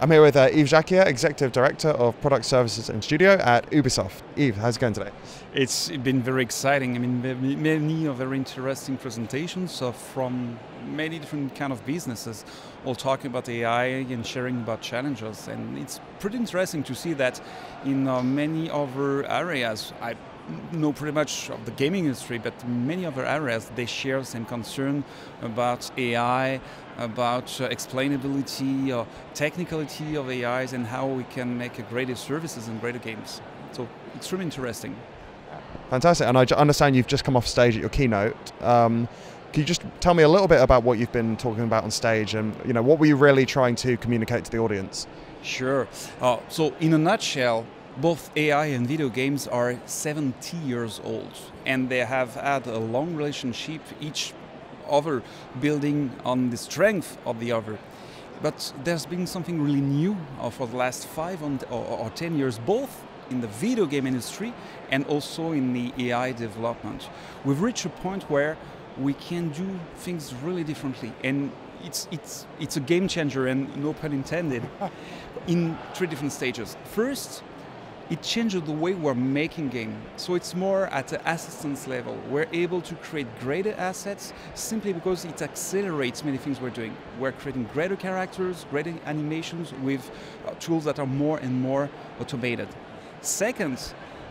I'm here with Yves Jacquier, Executive Director of Product Services and Studio at Ubisoft. Yves, how's it going today? It's been very exciting. I mean, many very interesting presentations from many different kind of businesses, all talking about AI and sharing about challenges. And it's pretty interesting to see that in many other areas, I know pretty much of the gaming industry, but many other areas, they share the same concern about AI, about explainability or technicality of AIs and how we can make greater services and greater games. So extremely interesting. Fantastic, and I understand you've just come off stage at your keynote. Can you just tell me a little bit about what you've been talking about on stage and what were you really trying to communicate to the audience? Sure. So in a nutshell, both AI and video games are 70 years old, and they have had a long relationship, each other building on the strength of the other. But there's been something really new for the last 5 or 10 years, both in the video game industry and also in the AI development. We've reached a point where we can do things really differently, and it's a game changer, and no pun intended, in 3 different stages. First, it changes the way we're making games. So it's more at the assistance level. We're able to create greater assets simply because it accelerates many things we're doing. We're creating greater characters, greater animations with tools that are more and more automated. Second,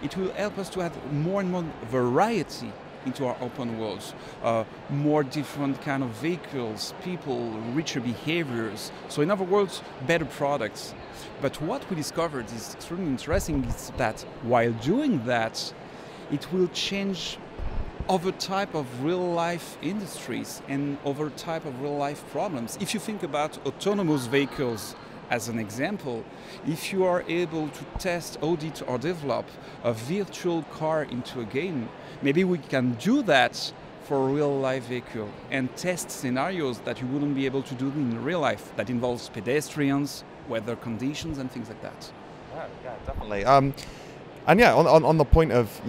it will help us to add more and more variety into our open worlds, more different kind of vehicles, people, richer behaviors. So in other words, better products. But what we discovered is extremely interesting is that while doing that, it will change other type of real-life industries and other type of real-life problems. If you think about autonomous vehicles, as an example, if you are able to test, audit, or develop a virtual car into a game, maybe we can do that for a real-life vehicle and test scenarios that you wouldn't be able to do in real life. That involves pedestrians, weather conditions, and things like that. Yeah, definitely. And yeah, on the point of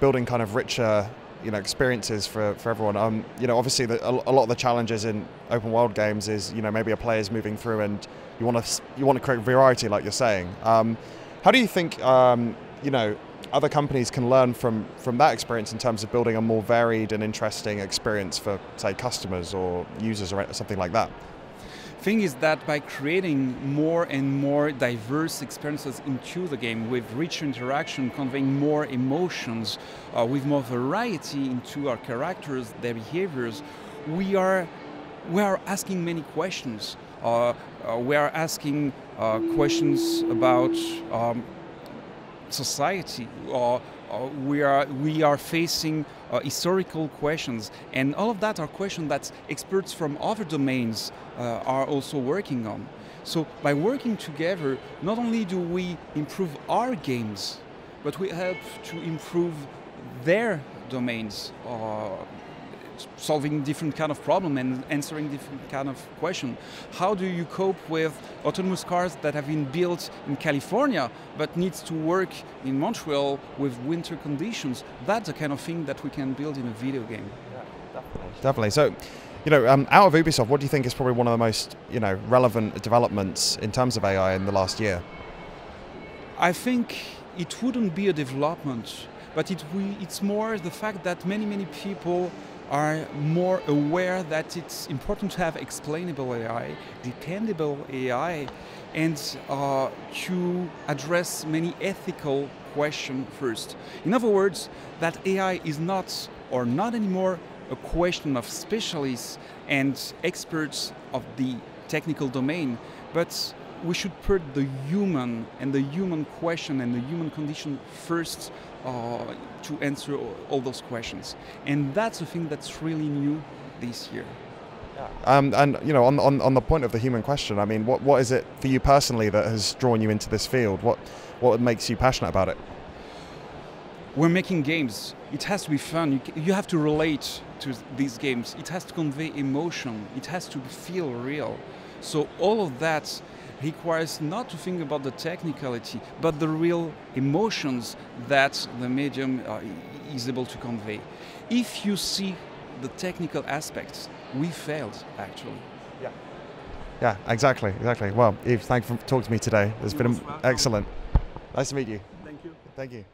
building kind of richer experiences for everyone. Obviously a lot of the challenges in open world games is maybe a player's moving through and you want to create variety, like you're saying. How do you think other companies can learn from that experience in terms of building a more varied and interesting experience for, say, customers or users or something like that? Thing is that by creating more and more diverse experiences into the game with richer interaction, conveying more emotions, with more variety into our characters, their behaviors, we are asking many questions. We are asking questions about society. We are facing historical questions, and all of that are questions that experts from other domains are also working on. So by working together, not only do we improve our games, but we help to improve their domains, solving different kind of problem and answering different kind of question. How do you cope with autonomous cars that have been built in California but needs to work in Montreal with winter conditions? That's the kind of thing that we can build in a video game. Yeah, definitely. So, out of Ubisoft, what do you think is probably one of the most relevant developments in terms of AI in the last year? I think it wouldn't be a development, but it's more the fact that many people are more aware that it's important to have explainable AI, dependable AI, and to address many ethical questions first. In other words, that AI is not anymore a question of specialists and experts of the technical domain, but we should put the human and the human question and the human condition first to answer all those questions. And that's the thing that's really new this year. And on the point of the human question, I mean, what is it for you personally that has drawn you into this field? What makes you passionate about it? We're making games. It has to be fun. You have to relate to these games. It has to convey emotion. It has to feel real. So all of that requires not to think about the technicality, but the real emotions that the medium is able to convey. If you see the technical aspects, we failed, actually. Yeah. Yeah, exactly. Well, Yves, thank you for talking to me today. It's been excellent. Nice to meet you. Thank you. Thank you.